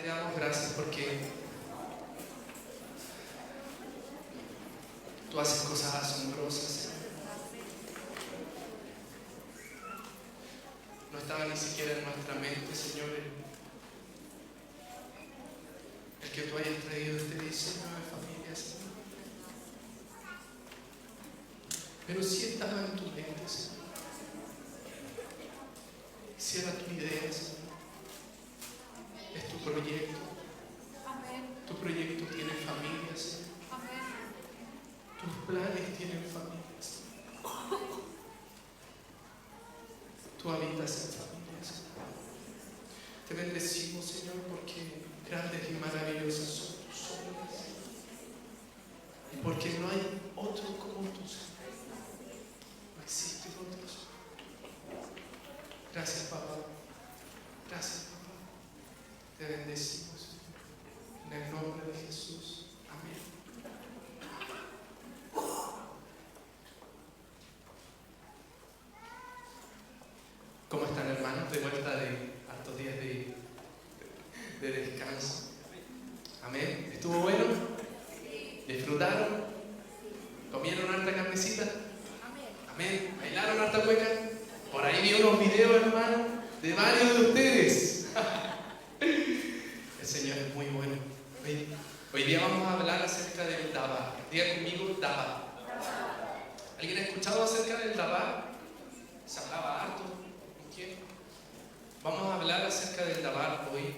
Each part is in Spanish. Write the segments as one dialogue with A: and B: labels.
A: te damos gracias porque tú haces cosas asombrosas. No estaba ni siquiera en nuestra mente, Señor, el que tú hayas traído este diseño de familia, Señor. Pero sí estaba en tu mente, Señor. Si era tu idea, Señor. Es tu proyecto. Tu proyecto tiene familia, Señor. Tus planes tienen familia, Señor. Tú habitas en familia, Señor. Te bendecimos, Señor, porque grandes y maravillosas son tus obras. Y porque no hay otro como tú, Señor. No existe otro. Gracias, papá. Gracias, papá. Te bendecimos, Señor. En el nombre de Jesús. Amén. ¿Cómo están, hermanos? De vuelta de hartos días de descanso. Amén. ¿Estuvo bueno? ¿Disfrutaron? ¿Comieron harta carnecita? Amén. ¿Bailaron harta cueca? Por ahí vi unos videos, hermano, de varios de ustedes. El Señor es muy bueno. Hoy día vamos a hablar acerca del Dabar. Diga conmigo, Dabar. ¿Alguien ha escuchado acerca del Dabar? Se hablaba harto. ¿Quién? Vamos a hablar acerca del Dabar hoy.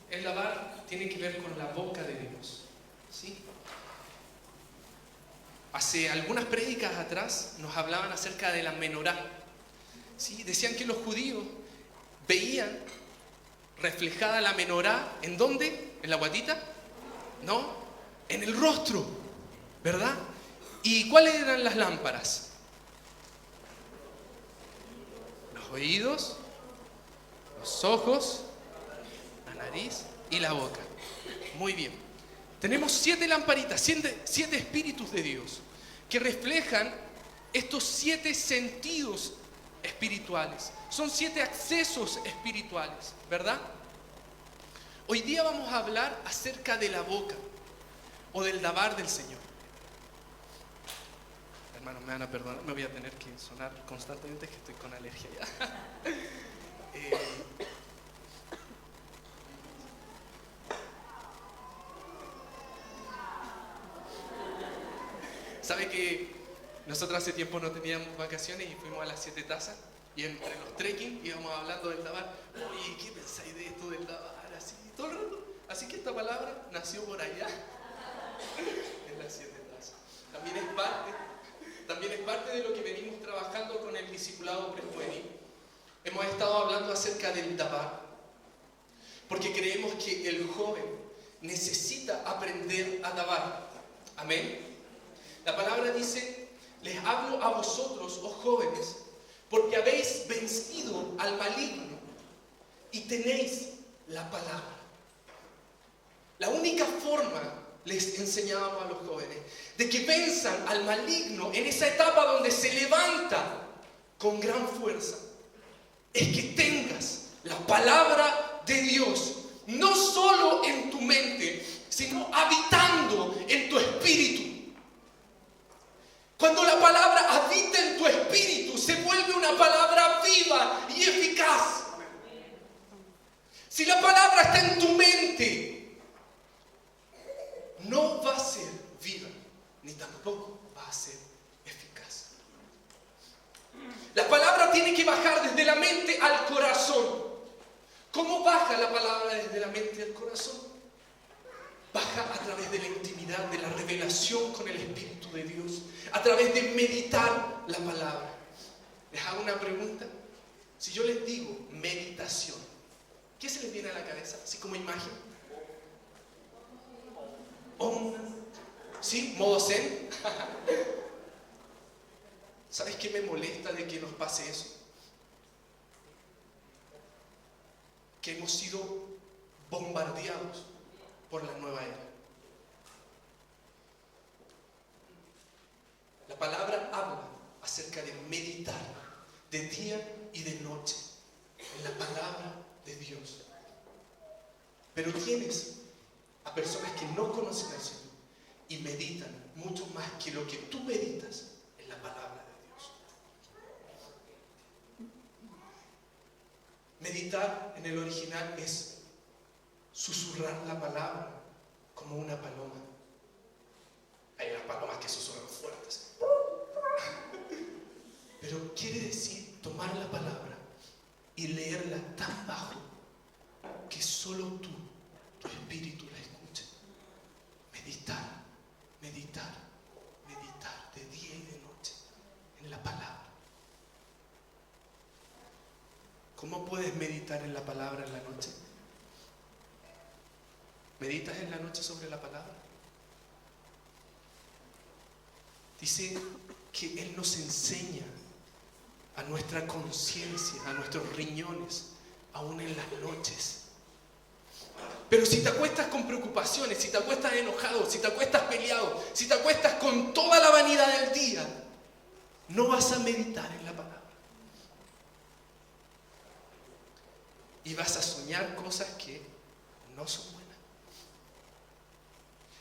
A: El Dabar tiene que ver con la boca de Dios, ¿sí? Hace algunas prédicas atrás nos hablaban acerca de la menorá, ¿sí? Decían que los judíos veían reflejada la menorá, ¿en dónde? ¿En la guatita? No, en el rostro, ¿verdad? ¿Y cuáles eran las lámparas? Los oídos, los ojos, la nariz y la boca. Muy bien. Tenemos 7 lamparitas, 7 espíritus de Dios que reflejan estos 7 sentidos espirituales. Son 7 accesos espirituales, ¿verdad? Hoy día vamos a hablar acerca de la boca o del Dabar del Señor. Hermanos, me van a perdonar, me voy a tener que sonar constantemente que estoy con alergia ya. ¿Sabe que nosotros hace tiempo no teníamos vacaciones y fuimos a las 7 tazas? Y entre los trekking íbamos hablando del Dabar. Oye, ¿qué pensáis de esto del Dabar? Así, todo el rato. Así que esta palabra nació por allá, en las 7 tazas. También es parte de lo que venimos trabajando con el discipulado prejuvenil. Hemos estado hablando acerca del Dabar, porque creemos que el joven necesita aprender a Dabar. Amén. La palabra dice: les hablo a vosotros, oh jóvenes, porque habéis vencido al maligno y tenéis la palabra. La única forma, les enseñábamos a los jóvenes, de que venzan al maligno en esa etapa donde se levanta con gran fuerza, es que tengas la palabra de Dios, no solo en tu mente, sino habitando en tu espíritu. Cuando la palabra habita en tu espíritu, se vuelve una palabra viva y eficaz. Si la palabra está en tu mente, no va a ser viva, ni tampoco va a ser eficaz. La palabra tiene que bajar desde la mente al corazón. ¿Cómo baja la palabra desde la mente al corazón? Baja a través de la intimidad, de la revelación con el Espíritu de Dios, a través de meditar la palabra. Les hago una pregunta. Si yo les digo meditación, ¿qué se les viene a la cabeza? Así como imagen. ¿Sí? ¿Modo zen? ¿Sabes qué me molesta de que nos pase eso? Que hemos sido bombardeados por la nueva era. La palabra habla acerca de meditar de día y de noche en la palabra de Dios. Pero tienes a personas que no conocen al Señor y meditan mucho más que lo que tú meditas en la palabra de Dios. Meditar en el original es susurrar la palabra como una paloma. Hay unas palomas que susurran fuertes. Pero quiere decir tomar la palabra y leerla tan bajo que solo tú, tu espíritu la escuche. Meditar, meditar, meditar de día y de noche en la palabra. ¿Cómo puedes meditar en la palabra en la noche? ¿Meditas en la noche sobre la palabra? Dice que Él nos enseña a nuestra conciencia, a nuestros riñones, aún en las noches. Pero si te acuestas con preocupaciones, si te acuestas enojado, si te acuestas peleado, si te acuestas con toda la vanidad del día, no vas a meditar en la palabra. Y vas a soñar cosas que no son buenas.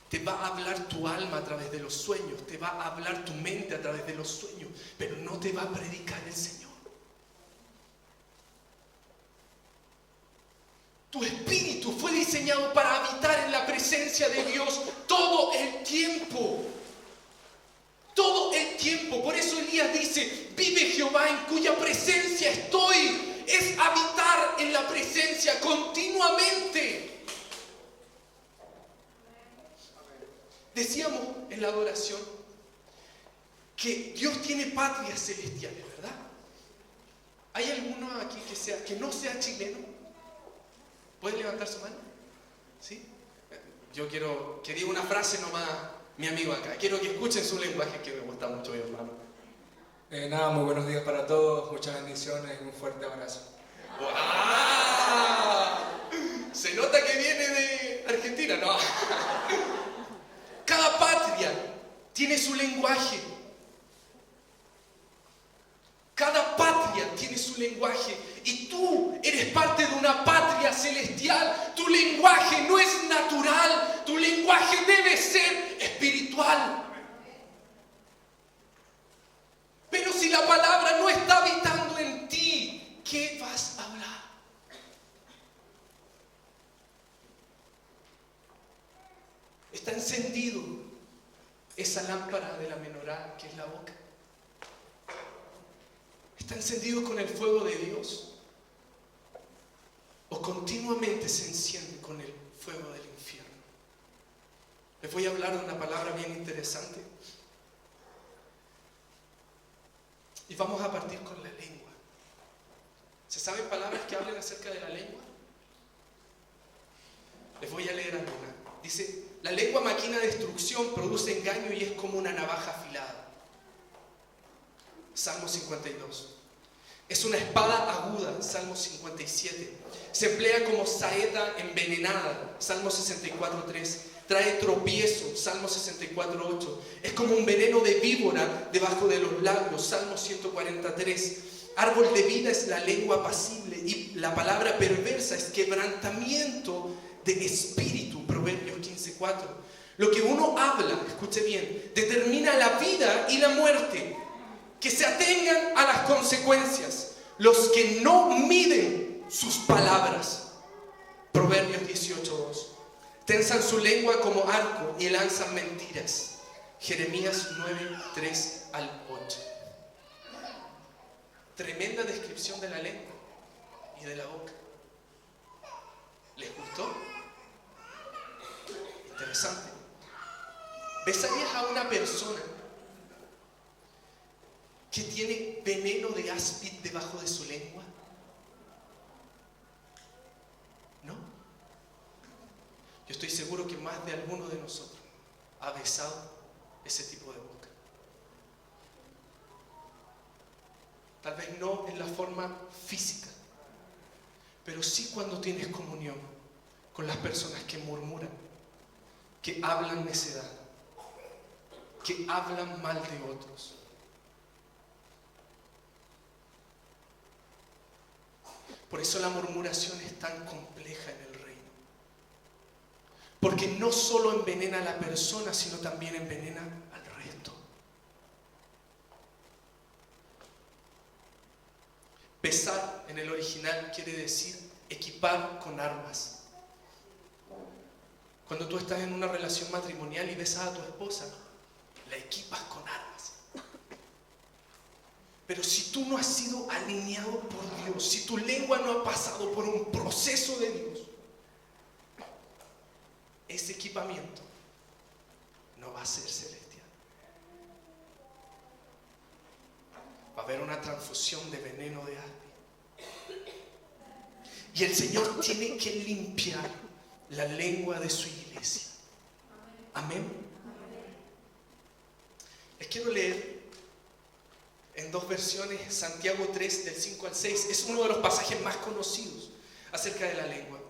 A: Te va a hablar tu alma a través de los sueños, te va a hablar tu mente a través de los sueños, pero no te va a predicar el Señor. Tu espíritu fue diseñado para habitar en la presencia de Dios todo el tiempo. Todo el tiempo. Por eso Elías dice, vive Jehová en cuya presencia estoy. Es habitar en la presencia continuamente. Decíamos en la adoración que Dios tiene patrias celestiales, ¿verdad? ¿Hay alguno aquí que no sea chileno? ¿Puede levantar su mano? ¿Sí? Yo quiero que diga una frase nomás, mi amigo acá. Quiero que escuchen su lenguaje que me gusta mucho, mi hermano.
B: Nada, muy buenos días para todos, muchas bendiciones y un fuerte abrazo.
A: ¡Wow! Se nota que viene de Argentina, ¿no? Cada patria tiene su lenguaje. Cada patria tiene su lenguaje y tú eres parte de una patria celestial. Tu lenguaje no es natural, tu lenguaje debe ser espiritual. Pero si la palabra no está habitando en ti, ¿qué vas a hablar? Está encendido esa lámpara de la menorá que es la boca. ¿Está encendido con el fuego de Dios? ¿O continuamente se enciende con el fuego del infierno? Les voy a hablar de una palabra bien interesante. Y vamos a partir con la lengua. ¿Se saben palabras que hablen acerca de la lengua? Les voy a leer alguna. Dice, la lengua maquina destrucción, produce engaño y es como una navaja afilada. Salmo 52. Es una espada aguda, Salmo 57. Se emplea como saeta envenenada, Salmo 64:3. Trae tropiezo, Salmo 64:8. Es como un veneno de víbora debajo de los labios, Salmo 143. Árbol de vida es la lengua apacible y la palabra perversa es quebrantamiento de espíritu, Proverbios 15:4. Lo que uno habla, escuche bien, determina la vida y la muerte. Que se atengan a las consecuencias los que no miden sus palabras. Proverbios 18:2. Tensan su lengua como arco y lanzan mentiras. Jeremías 9:3-8. Tremenda descripción de la lengua y de la boca. ¿Les gustó? Interesante. ¿Besarías a una persona que tiene veneno de áspid debajo de su lengua? ¿No? Yo estoy seguro que más de alguno de nosotros ha besado ese tipo de boca. Tal vez no en la forma física, pero sí cuando tienes comunión con las personas que murmuran, que hablan necedad, que hablan mal de otros. Por eso la murmuración es tan compleja en el reino. Porque no solo envenena a la persona, sino también envenena al resto. Besar en el original quiere decir equipar con armas. Cuando tú estás en una relación matrimonial y besas a tu esposa, la equipas con armas. Pero si tú no has sido alineado por Dios, si tu lengua no ha pasado por un proceso de Dios, ese equipamiento no va a ser celestial. Va a haber una transfusión de veneno de aspi. Y el Señor tiene que limpiar la lengua de su iglesia. Amén. Les quiero leer en dos versiones Santiago 3 del 5 al 6. Es uno de los pasajes más conocidos acerca de la lengua.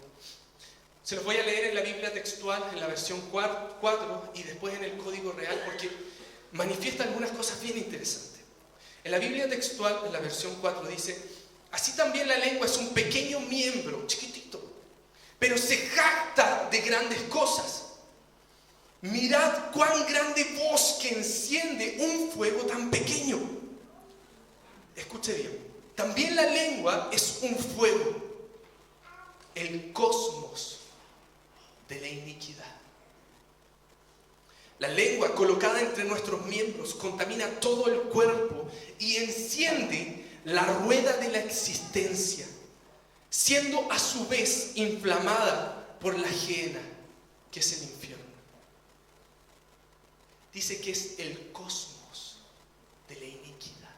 A: Se los voy a leer en la Biblia textual, en la versión 4 y después en el Código Real, porque manifiesta algunas cosas bien interesantes. En la Biblia textual, en la versión 4 dice: así también la lengua es un pequeño miembro, chiquitito, pero se jacta de grandes cosas. Mirad cuán grande bosque enciende un fuego tan pequeño. Escuche bien, también la lengua es un fuego, el cosmos de la iniquidad. La lengua colocada entre nuestros miembros contamina todo el cuerpo y enciende la rueda de la existencia, siendo a su vez inflamada por la gehenna, que es el infierno. Dice que es el cosmos de la iniquidad.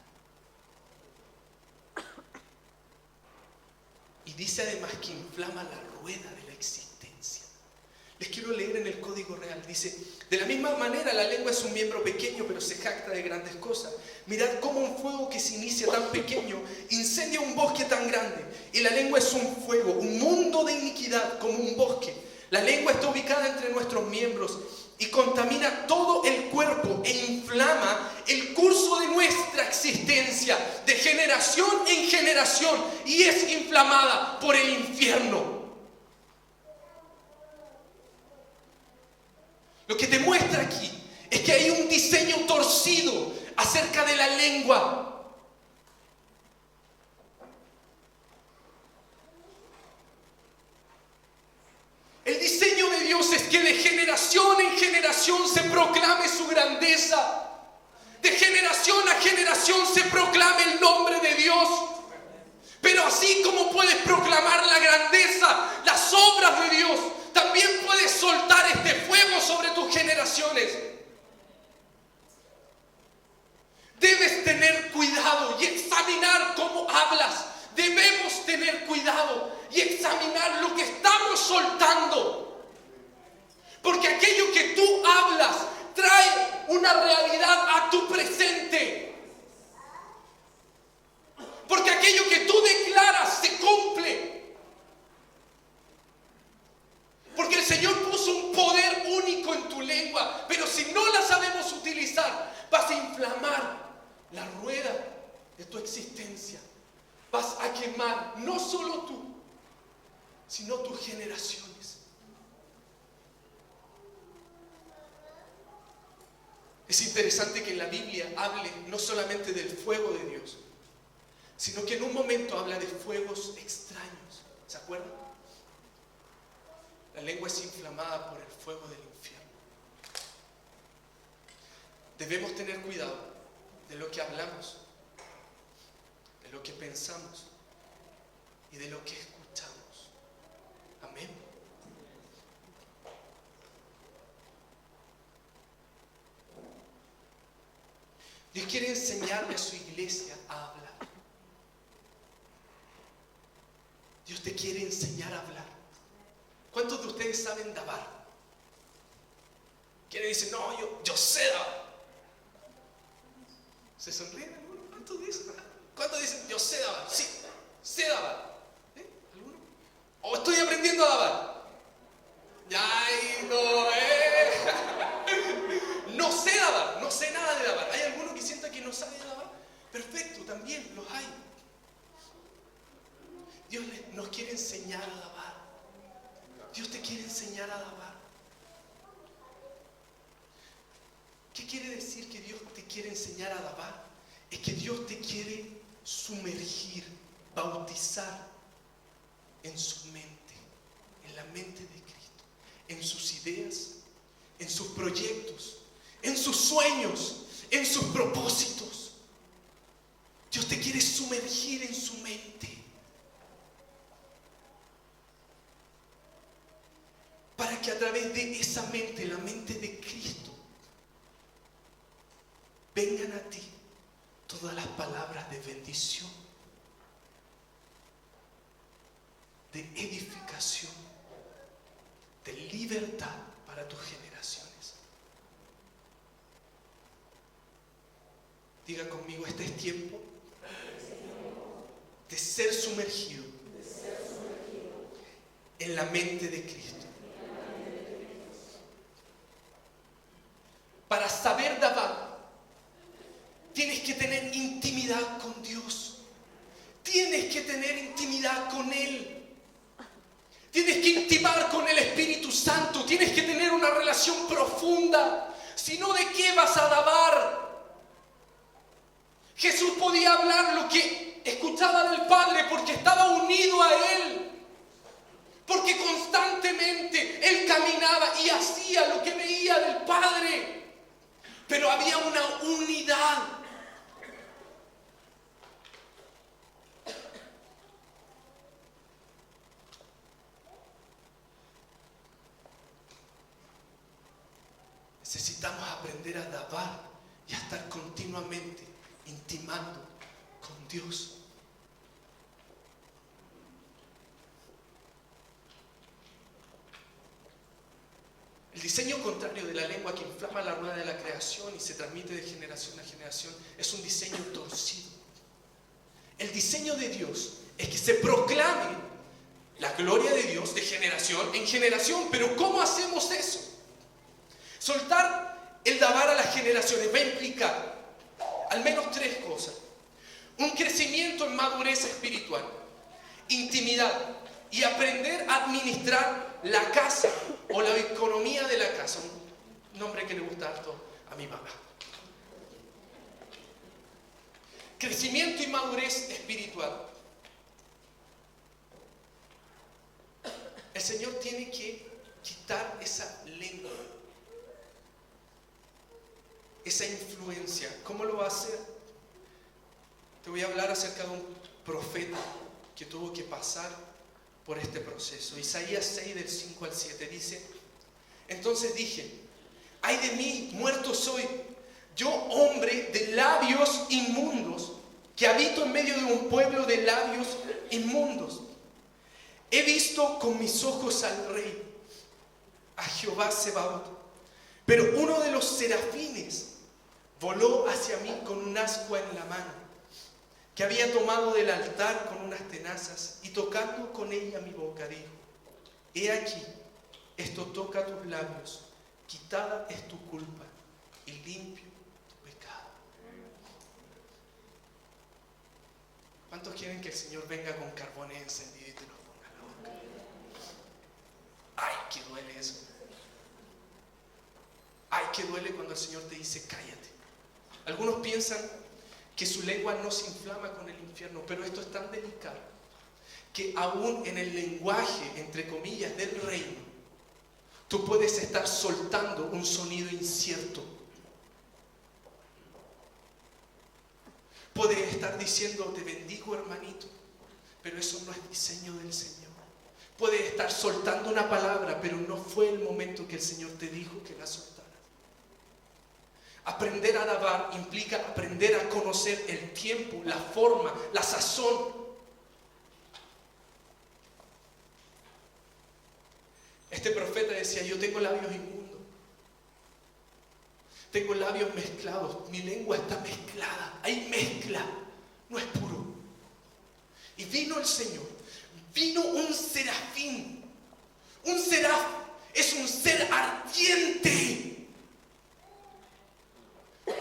A: Y dice además que inflama la rueda de la existencia. Les quiero leer en el Código Real. Dice: de la misma manera la lengua es un miembro pequeño, pero se jacta de grandes cosas. Mirad cómo un fuego que se inicia tan pequeño incendia un bosque tan grande. Y la lengua es un fuego, un mundo de iniquidad como un bosque. La lengua está ubicada entre nuestros miembros y contamina todo el cuerpo e inflama el curso de nuestra existencia de generación en generación, y es inflamada por el infierno. Lo que te muestra aquí es que hay un diseño torcido acerca de la lengua. El diseño de Dios es que de generación en generación se proclame su grandeza. De generación a generación se proclame el nombre de Dios. Pero así como puedes proclamar la grandeza, las obras de Dios, también puedes soltar este fuego sobre tus generaciones. Debes tener cuidado y examinar cómo hablas. Debemos tener cuidado y examinar lo que estamos soltando. Porque aquello que tú hablas trae una realidad a tu presente. Porque aquello que tú declaras se cumple. Porque el Señor puso un poder único en tu lengua. Pero si no la sabemos utilizar, vas a inflamar la rueda de tu existencia. Vas a quemar no solo tú, sino tus generaciones. Es interesante que en la Biblia hable no solamente del fuego de Dios, sino que en un momento habla de fuegos extraños. ¿Se acuerdan? La lengua es inflamada por el fuego del infierno. Debemos tener cuidado de lo que hablamos, de lo que pensamos y de lo que escuchamos. Amén. Dios quiere enseñarle a su iglesia a hablar. Dios te quiere enseñar a hablar. ¿Cuántos de ustedes saben dabar? ¿Quiénes dicen, no, yo sé dabar? ¿Se sonríen algunos? ¿Cuántos dicen? ¿Cuántos dicen, yo sé dabar? Sí, sé dabar. ¿Alguno? ¿O estoy aprendiendo a dabar? ¡Ay, no! No sé dabar, no sé nada de dabar. ¿Hay alguno que sienta que no sabe dabar? Perfecto, también los hay. Dios nos quiere enseñar a dabar. Dios te quiere enseñar a dabar. ¿Qué quiere decir que Dios te quiere enseñar a Dabar? Es que Dios te quiere sumergir, bautizar en su mente, en la mente de Cristo, en sus ideas, en sus proyectos, en sus sueños, en sus propósitos. Dios te quiere sumergir en su mente para que a través de esa mente, la mente de Cristo, vengan a ti todas las palabras de bendición, de edificación, de libertad para tus generaciones. Diga conmigo, este es tiempo de ser sumergido en la mente de Cristo. Para saber Dabar, tienes que tener intimidad con Dios. Tienes que tener intimidad con Él. Tienes que intimar con el Espíritu Santo. Tienes que tener una relación profunda. Si no, ¿de qué vas a Dabar? Jesús podía hablar lo que escuchaba del Padre porque estaba unido a Él. Porque constantemente Él caminaba y hacía lo que veía del Padre. Pero había una unidad. Necesitamos aprender a Dabar y a estar continuamente intimando con Dios. El diseño contrario de la lengua que inflama la rueda de la creación y se transmite de generación a generación es un diseño torcido. El diseño de Dios es que se proclame la gloria de Dios de generación en generación. Pero ¿cómo hacemos eso? Soltar el Dabar a las generaciones va a implicar al menos 3 cosas. Un crecimiento en madurez espiritual, intimidad y aprender a administrar la casa o la economía de la casa. Un nombre que le gusta harto a mi papá. Crecimiento y madurez espiritual. El Señor tiene que quitar esa lengua, esa influencia. ¿Cómo lo va a hacer? Te voy a hablar acerca de un profeta que tuvo que pasar por este proceso. Isaías 6 del 5 al 7 dice: entonces dije, ay de mí, muerto soy, yo hombre de labios inmundos, que habito en medio de un pueblo de labios inmundos. He visto con mis ojos al Rey, a Jehová Sebaot. Pero uno de los serafines voló hacia mí con un ascua en la mano, que había tomado del altar con unas tenazas, y tocando con ella mi boca dijo: he aquí, esto toca tus labios, quitada es tu culpa y limpio tu pecado. ¿Cuántos quieren que el Señor venga con carbones encendidos y te los ponga en la boca? ¡Ay, que duele eso! ¡Ay, que duele cuando el Señor te dice cállate! Algunos piensan que su lengua no se inflama con el infierno, pero esto es tan delicado que aún en el lenguaje, entre comillas, del reino, tú puedes estar soltando un sonido incierto. Puedes estar diciendo te bendigo, hermanito, pero eso no es diseño del Señor. Puedes estar soltando una palabra, pero no fue el momento que el Señor te dijo que la soltaras. Aprender a alabar implica aprender a conocer el tiempo, la forma, la sazón. Este profeta decía: yo tengo labios inmundos, tengo labios mezclados, mi lengua está mezclada, hay mezcla, no es puro. Y vino el Señor, vino un serafín. Un seraf es un ser ardiente.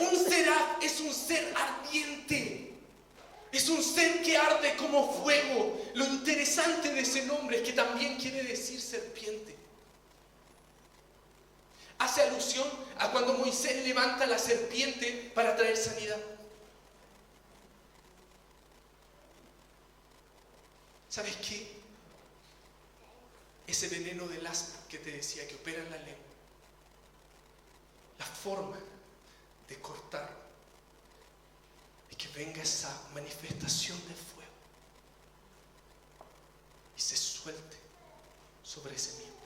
A: Un seraf es un ser ardiente. Es un ser que arde como fuego. Lo interesante de ese nombre es que también quiere decir serpiente. Hace alusión a cuando Moisés levanta la serpiente para traer sanidad. ¿Sabes qué? Ese veneno del asma que te decía que opera en la lengua, la forma de cortarlo es que venga esa manifestación de fuego y se suelte sobre ese miembro.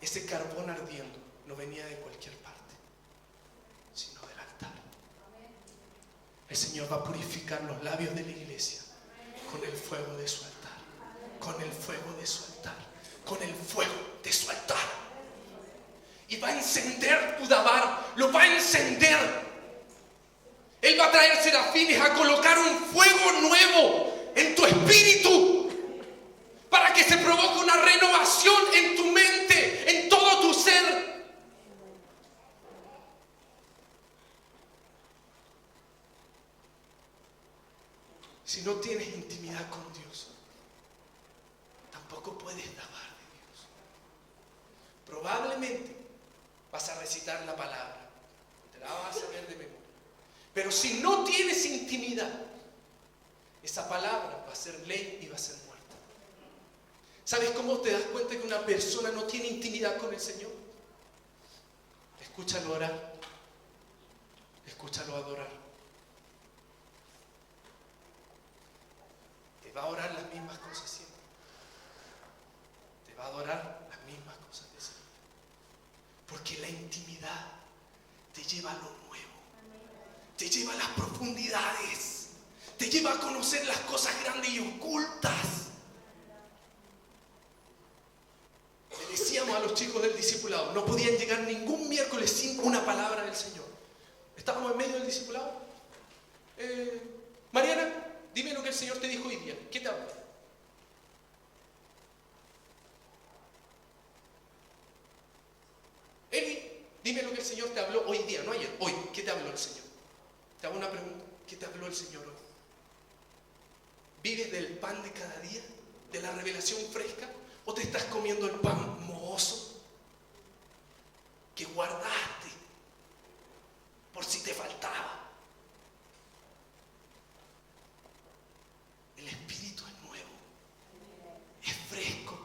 A: Ese carbón ardiendo no venía de cualquier parte, sino del altar. El Señor va a purificar los labios de la iglesia con el fuego de su altar, con el fuego de su altar, con el fuego de su altar. Y va a encender tu dabar, lo va a encender. Él va a traer serafines a colocar un fuego nuevo en tu espíritu para que se provoque una renovación en tu mente, en todo tu ser. Si no tienes intimidad con Dios, tampoco puedes dabar de Dios. Probablemente vas a recitar la palabra, te la vas a saber de memoria. Pero si no tienes intimidad, esa palabra va a ser ley y va a ser muerta. ¿Sabes cómo te das cuenta que una persona no tiene intimidad con el Señor? Escúchalo orar, escúchalo adorar. Te va a orar las mismas cosas siempre. Te va a adorar las mismas cosas de siempre. Porque la intimidad te lleva a lo nuevo, te lleva a las profundidades, te lleva a conocer las cosas grandes y ocultas. Le decíamos a los chicos del discipulado, no podían llegar ningún miércoles sin una palabra del Señor. Estábamos en medio del discipulado. Mariana, dime lo que el Señor te dijo hoy día. ¿Qué te habló? Eli, dime lo que el Señor te habló hoy día, no ayer, hoy. ¿Qué te habló el Señor? Te hago una pregunta. ¿Qué te habló el Señor hoy? ¿Vives del pan de cada día? ¿De la revelación fresca? ¿O te estás comiendo el pan mohoso que guardaste por si te faltaba? El Espíritu es nuevo, es fresco.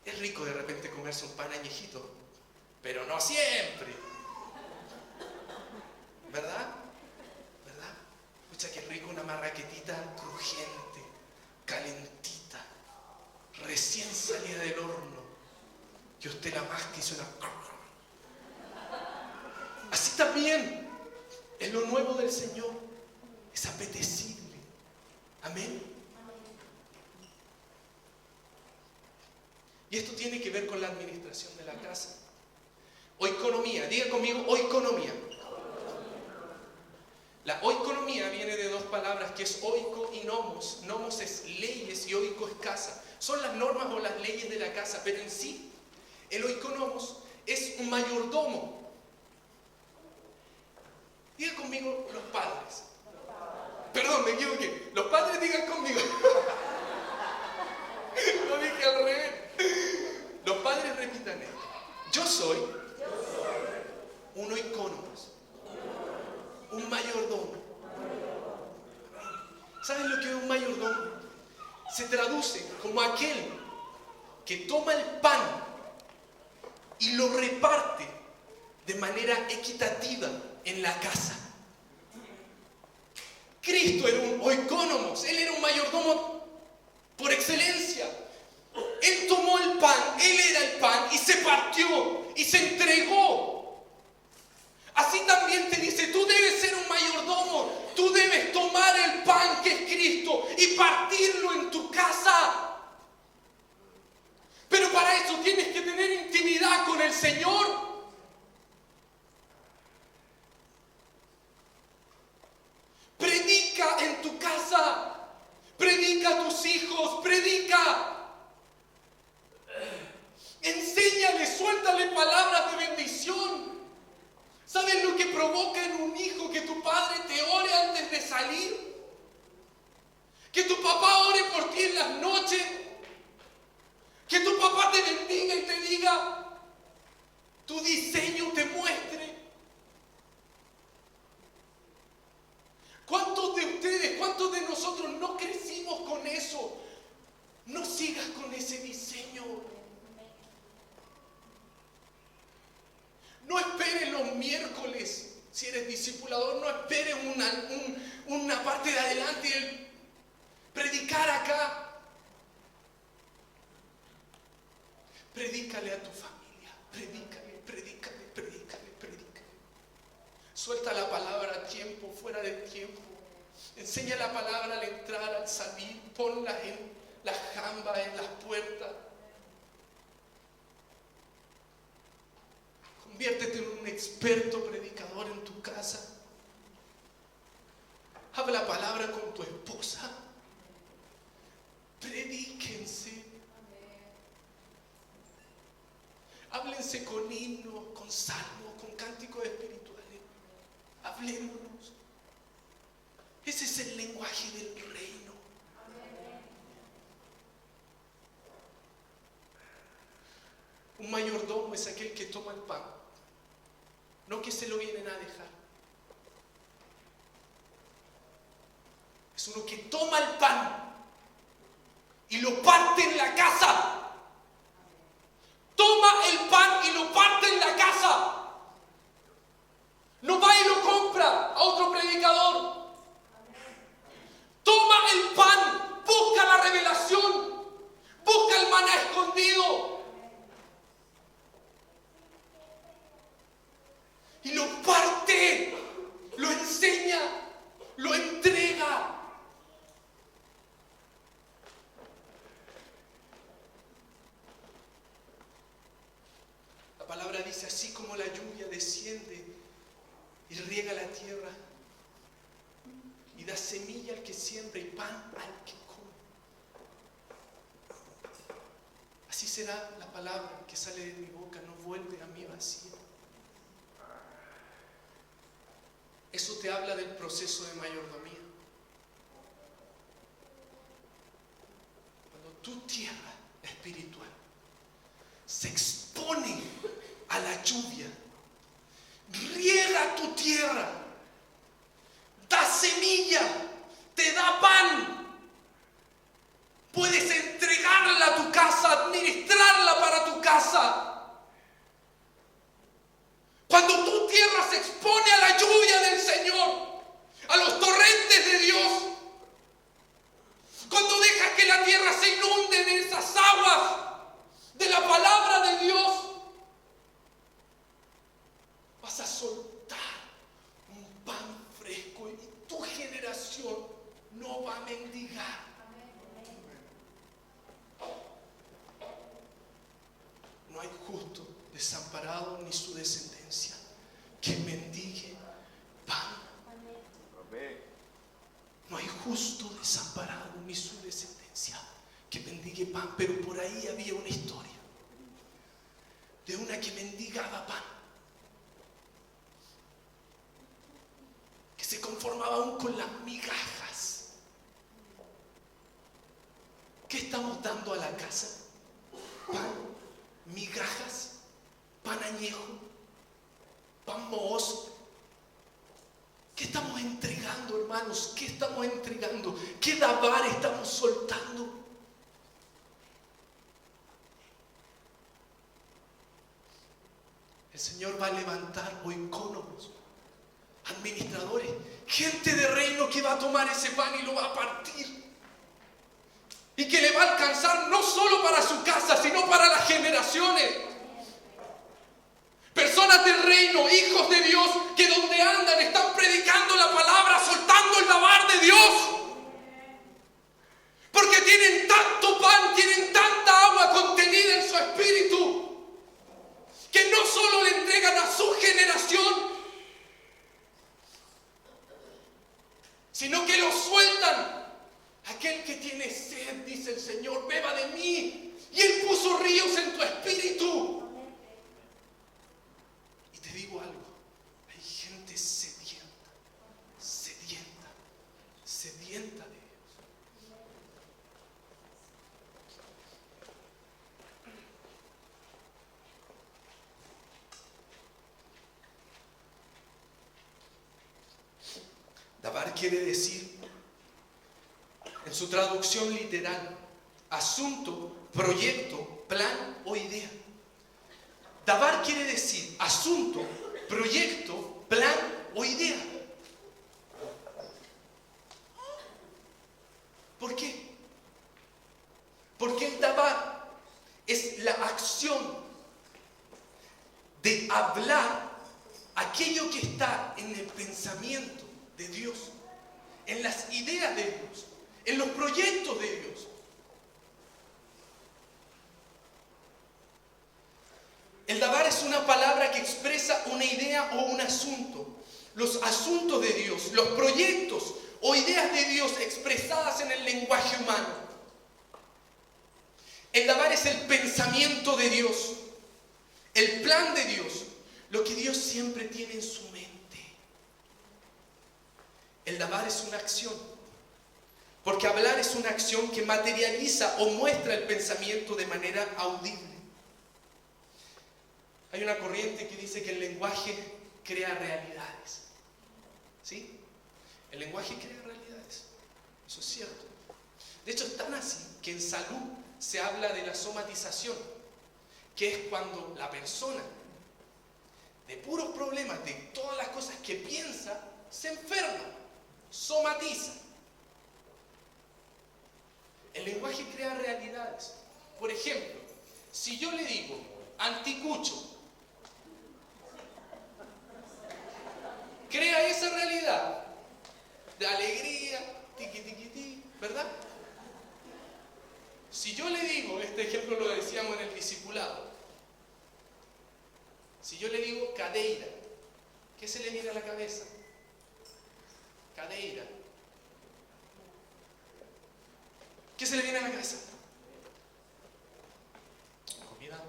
A: Es rico de repente comerse un pan añejito, pero no siempre. ¿Verdad? ¿Verdad? Escucha que rico una marraquetita crujiente, calentita, recién salida del horno, que usted la masca y suena. Así también es lo nuevo del Señor, es apetecible. Amén. Y esto tiene que ver con la administración de la casa. Oikonomía, diga conmigo, oikonomía. La oikonomía viene de dos palabras que es oiko y nomos. Nomos es leyes y oiko es casa. Son las normas o las leyes de la casa, pero en sí, el oikonomos es un mayordomo. Diga conmigo los padres. Perdón, me equivoqué. Los padres digan conmigo. Lo dije al revés. Los padres repitan esto. Yo soy un oikonomos. Un mayordomo. ¿Sabes lo que es un mayordomo? Se traduce como aquel que toma el pan y lo reparte de manera equitativa en la casa. Cristo era un oikonomos, Él era un mayordomo por excelencia. Él tomó el pan, Él era el pan y se partió y se entregó. Así también te dice, tú debes ser un mayordomo, tú debes tomar el pan que es Cristo y partirlo en tu casa. Pero para eso tienes que tener intimidad con el Señor. Predica en tu casa, predica a tus hijos, predica. Enséñale, suéltale palabras de bendición. ¿Sabes lo que provoca en un hijo que tu padre te ore antes de salir? Que tu papá ore por ti en las noches. bendiga y te diga, tu diseño te muestre. ¿Cuántos de ustedes, cuántos de nosotros no crecimos con eso? No sigas con ese diseño. No esperes los miércoles, si eres discipulador, no esperes una parte de adelante y el predicar acá. Predícale a tu familia, predícale. Suelta la palabra a tiempo, fuera de tiempo. Enseña la palabra al entrar, al salir. Ponla en las jambas, en las puertas. Conviértete en un experto predicador en tu casa. Habla la palabra con tu esposa. Predíquense. Háblense con himnos, con salmos, con cánticos espirituales. Hablémonos. Ese es el lenguaje del reino. Un mayordomo es aquel que toma el pan, no que se lo vienen a dejar. Es uno que toma el pan y lo parte en la casa. Toma el pan y lo parte en la casa. No va y lo compra a otro predicador. Toma el pan, busca la revelación, busca el maná escondido y lo parte, lo enseña, lo entrega. La palabra dice, así como la lluvia desciende y riega la tierra y da semilla al que siembra y pan al que come, así será la palabra que sale de mi boca, no vuelve a mí vacía. Eso te habla del proceso de mayordomía. Cuando tu tierra espiritual se expone a la lluvia, riega tu tierra, da semilla, te da pan, puedes entregarla a tu casa, administrarla para tu casa. Cuando tu tierra se expone a la lluvia del Señor, a los torrentes de Dios, cuando dejas que la tierra se inunde de esas aguas de la palabra de Dios, vas a soltar un pan fresco y tu generación no va a mendigar. No hay justo desamparado ni su descendencia que mendigue pan. No hay justo desamparado ni su descendencia que mendigue pan. Pero por ahí había una historia de una que mendigaba pan, que se conformaba aún con las migajas. ¿Qué estamos dando a la casa? Pan, migajas, pan añejo, pan mohoso. ¿Qué estamos entregando, hermanos? ¿Qué estamos entregando? ¿Qué dabar estamos soltando? El Señor va a levantar oikónomos, administradores, gente de reino que va a tomar ese pan y lo va a partir. Y que le va a alcanzar no solo para su casa, sino para las generaciones. Personas del reino, hijos de Dios, que donde andan están predicando la palabra, soltando el lavar de Dios. Porque tienen tanto pan, tienen tanta agua contenida en su espíritu, que no solo le entregan a su generación, sino que lo sueltan. Aquel que tiene sed, dice el Señor, beba de mí. Y Él puso ríos en tu espíritu. Y te digo algo, hay gente sedienta, sedienta, sedienta de Dios. quiere decir, en su traducción literal, asunto, proyecto, plan o idea. Dabar quiere decir asunto, proyecto, plan o idea. ¿Por qué? Porque el dabar es la acción de hablar aquello que está en el pensamiento de Dios, en las ideas de Dios, en los proyectos de Dios. El dabar es una palabra que expresa una idea o un asunto. Los asuntos de Dios, los proyectos o ideas de Dios expresadas en el lenguaje humano. El dabar es el pensamiento de Dios, el plan de Dios, lo que Dios siempre tiene en su mente. El dabar es una acción, porque hablar es una acción que materializa o muestra el pensamiento de manera audible. Hay una corriente que dice que el lenguaje crea realidades. ¿Sí? El lenguaje crea realidades. Eso es cierto. De hecho, es tan así que en salud se habla de la somatización, que es cuando la persona, de puros problemas, de todas las cosas que piensa, se enferma, somatiza. El lenguaje crea realidades. Por ejemplo, si yo le digo anticucho, crea esa realidad de alegría, tiqui tiqui ti, ¿verdad? Si yo le digo, este ejemplo lo decíamos en el discipulado, si yo le digo cadeira, ¿qué se le viene a la cabeza? Cadeira. ¿Qué se le viene a la cabeza? Comida.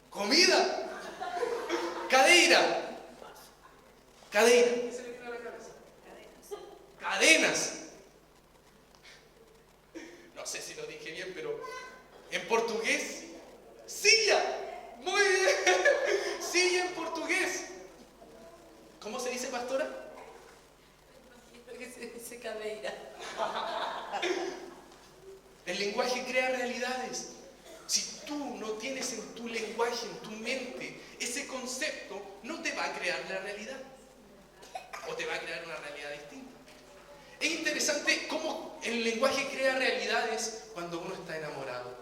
A: ¡Comida! Cadeira. Cadena. ¿Qué se le viene a la cabeza? Cadenas. No sé si lo dije bien, pero en portugués, silla. Muy bien. Silla en portugués. ¿Cómo se dice, pastora?
C: Se dice cadeira.
A: El lenguaje crea realidades. Si tú no tienes en tu lenguaje, en tu mente, ese concepto, no te va a crear la realidad. O te va a crear una realidad distinta. Es interesante cómo el lenguaje crea realidades cuando uno está enamorado.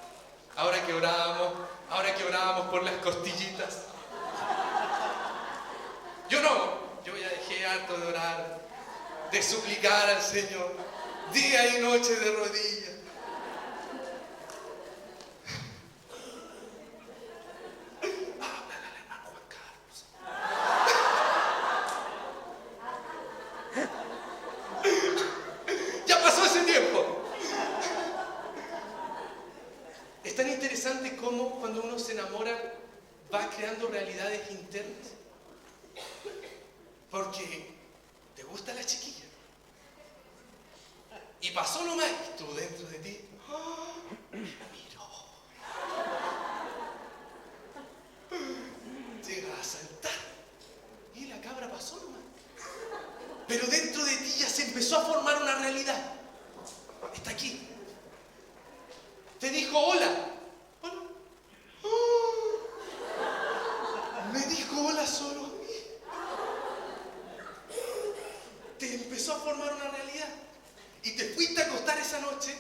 A: Ahora que orábamos por las costillitas. Yo ya dejé harto de orar, de suplicar al Señor, día y noche de rodillas. Háblale al hermano Juan Carlos. Ya pasó ese tiempo. Es tan interesante cómo cuando uno se enamora va creando realidades internas. Porque te gusta la chiquilla. Y pasó nomás, y tú dentro de ti, me miró. Llega a saltar. Y la cabra pasó nomás. Pero dentro de ti ya se empezó a formar una realidad. Está aquí. Te dijo hola. Hola. Me dijo hola solo a mí. Te empezó a formar una realidad. Y te fuiste a acostar esa noche.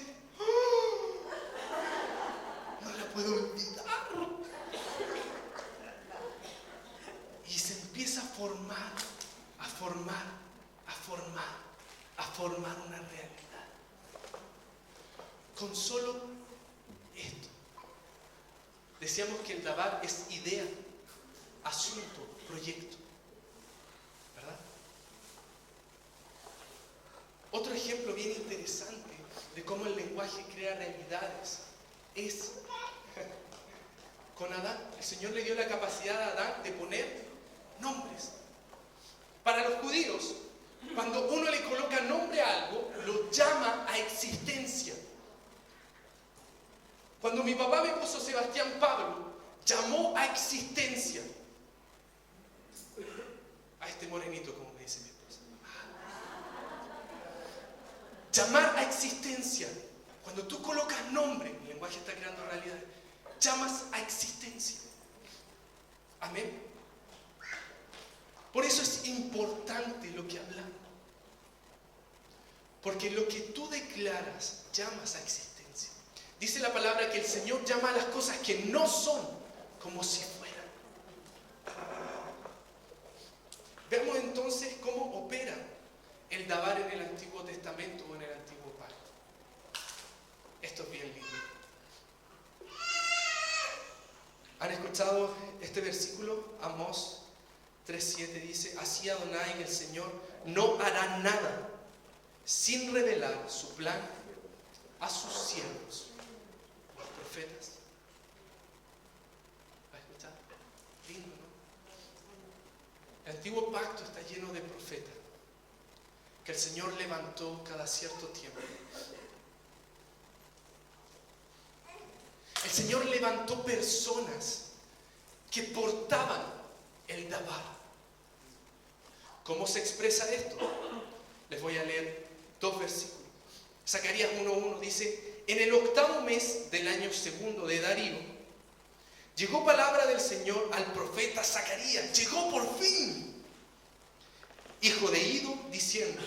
A: No la puedo olvidar. Y se empieza a formar una realidad. Con solo esto. Decíamos que el dabar es idea, asunto, proyecto. ¿Verdad? Otro ejemplo bien interesante de cómo el lenguaje crea realidades es con Adán. El Señor le dio la capacidad a Adán de poner nombres. Para los judíos, cuando uno le coloca nombre a algo, lo llama a existencia. Cuando mi papá me puso Sebastián Pablo, llamó a existencia a este morenito, como me dice mi esposa. Llamar a existencia. Cuando tú colocas nombre, el lenguaje está creando realidad. Llamas a existencia. Amén. Por eso es importante lo que hablamos. Porque lo que tú declaras, llamas a existencia. Dice la palabra que el Señor llama a las cosas que no son como si fueran. Veamos entonces cómo opera el dabar en el Antiguo Testamento o en el Antiguo Pacto. Esto es bien lindo. ¿Han escuchado este versículo? Amós 3:7 dice: así Adonai, el Señor, no hará nada sin revelar su plan a sus siervos, los profetas. ¿Has escuchado? Lindo, ¿no? El Antiguo Pacto está lleno de profetas que el Señor levantó cada cierto tiempo. El Señor levantó personas que portaban el dabar. ¿Cómo se expresa esto? Les voy a leer 2 versículos. Zacarías 1:1 dice: en el 8º mes del año segundo de Darío, llegó palabra del Señor al profeta Zacarías. Llegó por fin, hijo de Ido, diciendo.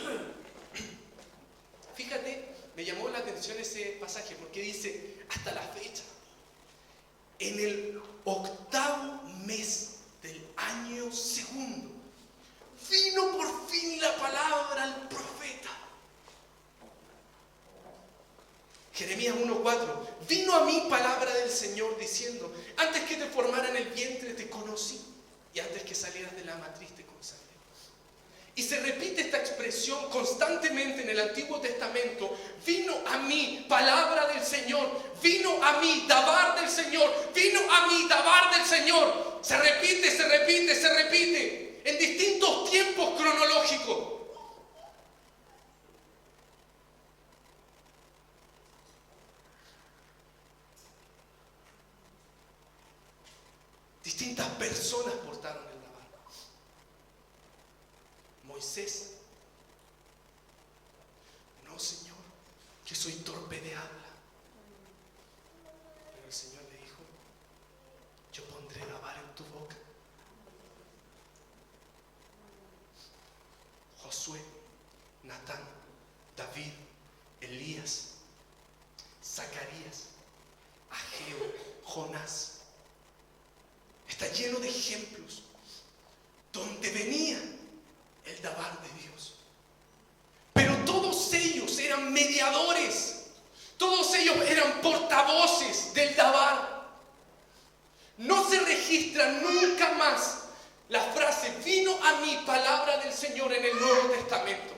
A: Fíjate, me llamó la atención ese pasaje porque dice hasta la fecha. En el 8º mes del año segundo, vino por fin la palabra al profeta. Jeremías 1:4, vino a mí palabra del Señor diciendo: antes que te formara en el vientre te conocí, y antes que salieras de la matriz te consagré. Y se repite esta expresión constantemente en el Antiguo Testamento: vino a mí palabra del Señor, vino a mí dabar del Señor, vino a mí dabar del Señor. Se repite, se repite, se repite en distintos tiempos cronológicos. Distintas personas portaron el dabar. Moisés: no, Señor, que soy torpe de habla. Pero el Señor le dijo: yo pondré dabar en tu boca. Josué, Natán, David, Elías, Zacarías, Ageo, Jonás. Está lleno de ejemplos donde venía el dabar de Dios. Pero todos ellos eran mediadores. Todos ellos eran portavoces del dabar. No se registra nunca más la frase vino a mí palabra del Señor en el Nuevo Testamento.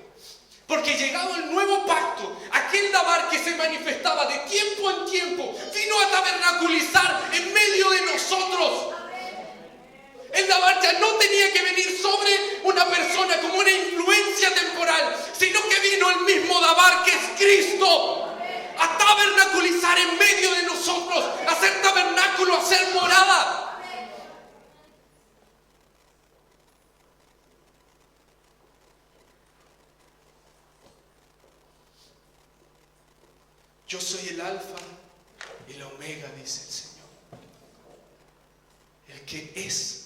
A: Porque llegado el nuevo pacto, aquel dabar que se manifestaba de tiempo en tiempo vino a tabernaculizar en medio de nosotros. El dabar ya no tenía que venir sobre una persona como una influencia temporal, sino que vino el mismo dabar que es Cristo a tabernaculizar en medio de nosotros, a hacer tabernáculo, a hacer morada. Yo soy el alfa y la omega, dice el Señor, el que es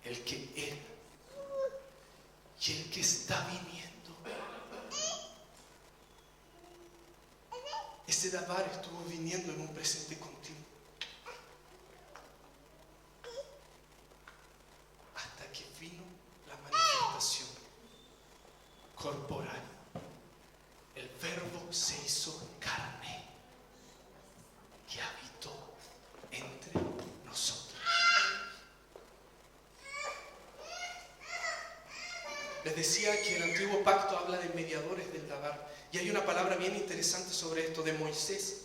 A: el que era y el que está viniendo. Ese dabar estuvo viniendo en un presente continuo hasta que vino la manifestación corporal. El Verbo se hizo carne y habitó entre nosotros. Les decía que el Antiguo Pacto habla de mediadores del dabar. Y hay una palabra bien interesante sobre esto de Moisés.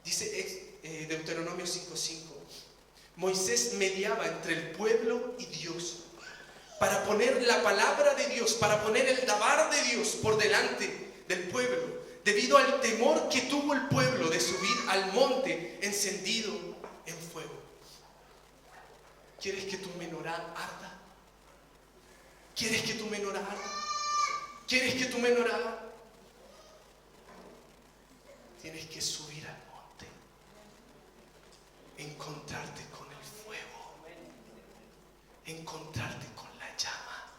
A: Dice Deuteronomio 5:5. Moisés mediaba entre el pueblo y Dios para poner la palabra de Dios, para poner el dabar de Dios por delante del pueblo, debido al temor que tuvo el pueblo de subir al monte encendido en fuego. ¿Quieres que tu menorá arda? ¿Quieres que tu menorá arda? ¿Quieres que tu menorá? Tienes que subir al monte, encontrarte con el fuego, encontrarte con la llama,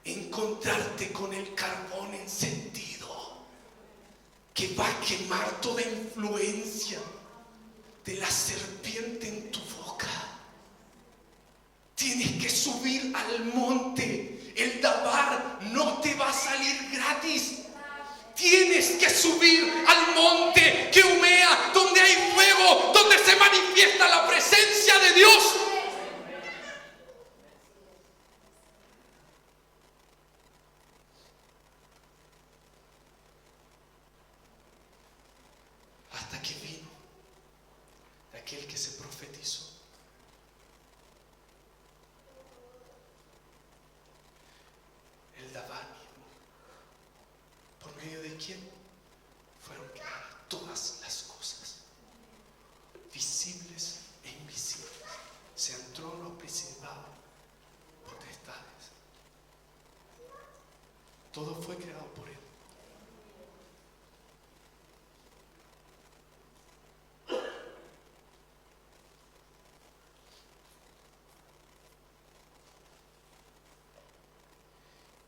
A: encontrarte con el carbón encendido que va a quemar toda influencia de la serpiente en tu boca. Tienes que subir al monte. El Dabar no te va a salir gratis. Tienes que subir al monte que humea, donde hay fuego, donde se manifiesta la presencia de Dios. Hasta que vino aquel que se profetizó. El Dabar mismo. ¿Por medio de quién? Fueron creadas todas las cosas, visibles e invisibles, sean tronos, principados, potestades. Todo fue creado por Él.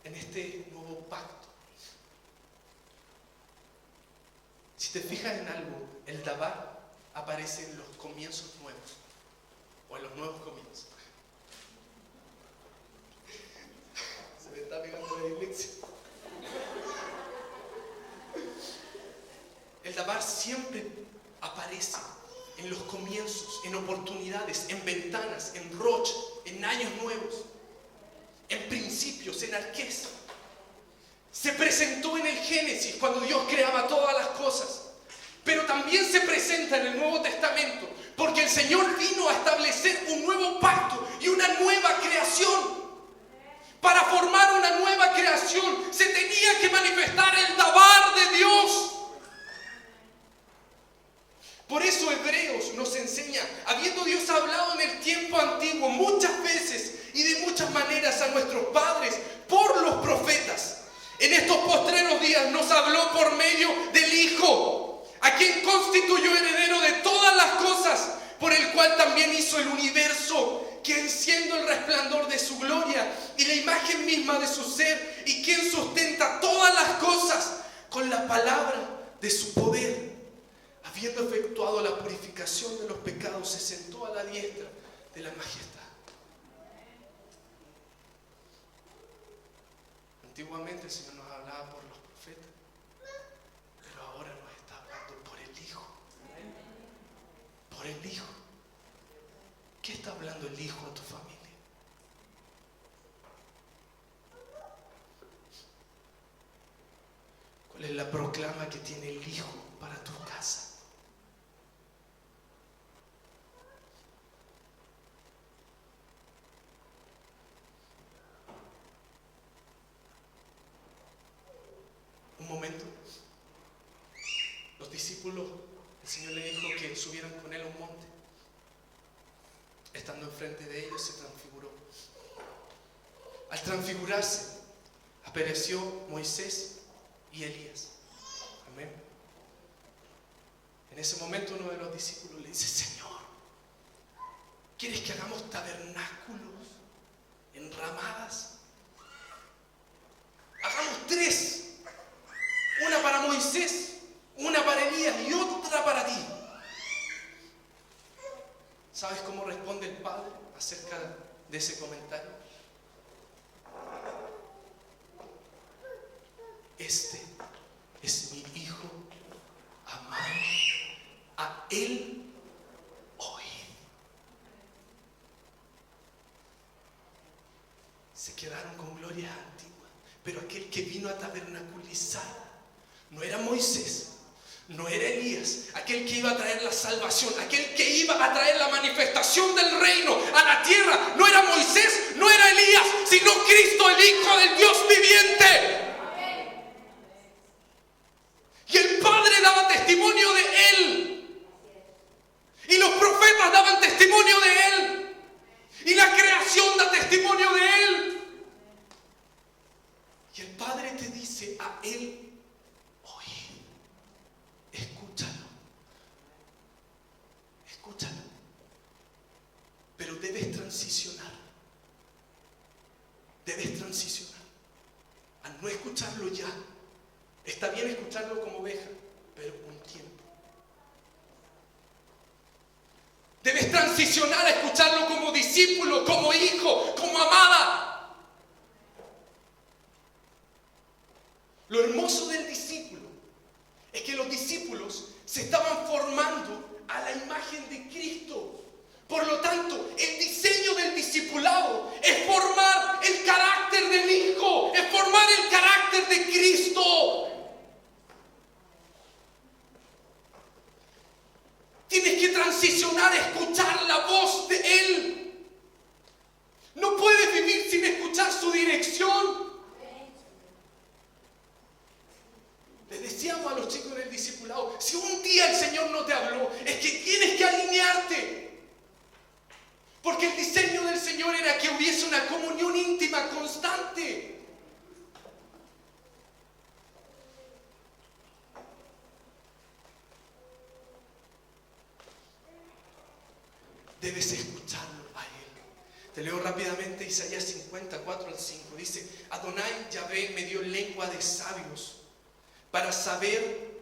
A: En este nuevo pacto, si te fijas en algo, el Dabar aparece en los comienzos nuevos, o en los nuevos comienzos. Se me está pegando la dislexia. El Dabar siempre aparece en los comienzos, en oportunidades, en ventanas, en rocha, en años nuevos, en principios, en arqués. Se presentó en el Génesis cuando Dios creaba todas las cosas, pero también se presenta en el Nuevo Testamento porque el Señor vino a establecer un nuevo pacto y una nueva creación. Para formar una nueva creación se tenía que manifestar el Dabar de Dios. Por eso Hebreos nos enseña, habiendo Dios hablado en el tiempo antiguo muchas veces y de muchas maneras a nuestros padres por los profetas, en estos postreros días nos habló por medio del Hijo, a quien constituyó heredero de todas las cosas, por el cual también hizo el universo, quien siendo el resplandor de su gloria y la imagen misma de su ser, y quien sustenta todas las cosas con la palabra de su poder, habiendo efectuado la purificación de los pecados, se sentó a la diestra de la majestad. Antiguamente el Señor nos hablaba por los profetas, pero ahora nos está hablando por el Hijo. Por el Hijo. ¿Qué está hablando el Hijo a tu familia? ¿Cuál es la proclama que tiene el Hijo para tu casa? Un momento, los discípulos, el Señor le dijo que subieran con Él a un monte. Estando enfrente de ellos se transfiguró. Al transfigurarse, apareció Moisés y Elías. Amén. En ese momento uno de los discípulos le dice: Señor, ¿quieres que hagamos tabernáculos en ramadas? Hagamos 3. Una para Moisés, una para Elías y otra para ti. ¿Sabes cómo responde el Padre acerca de ese comentario? Este es mi Hijo amado, a Él oíd. Se quedaron con glorias antiguas, pero aquel que vino a tabernaculizar no era Moisés, no era Elías, aquel que iba a traer la salvación, aquel que iba a traer la manifestación del reino a la tierra. No era Moisés, no era Elías, sino Cristo, el Hijo del Dios viviente. Y el Padre daba testimonio de Él, y los profetas daban testimonio de Él, y la creación da testimonio de Él. Y el Padre te dice: escucharlo ya. Está bien escucharlo como oveja, pero un tiempo. Debes transicionar a escucharlo como discípulo, como hijo, como amada. Lo hermoso del discípulo es que los discípulos se estaban formando a la imagen de Cristo. Por lo tanto, el diseño del discipulado es formar el carácter del Hijo, es formar el carácter de Cristo. Tienes que transicionar a escuchar la voz de Él. No puedes vivir sin escuchar su dirección. Les decíamos a los chicos del discipulado, si un día el Señor no te habló, es que tienes que alinearte. Porque el diseño del Señor era que hubiese una comunión íntima constante. Debes escucharlo a Él. Te leo rápidamente Isaías 54 al 5. Dice, Adonai Yahvé me dio lengua de sabios para saber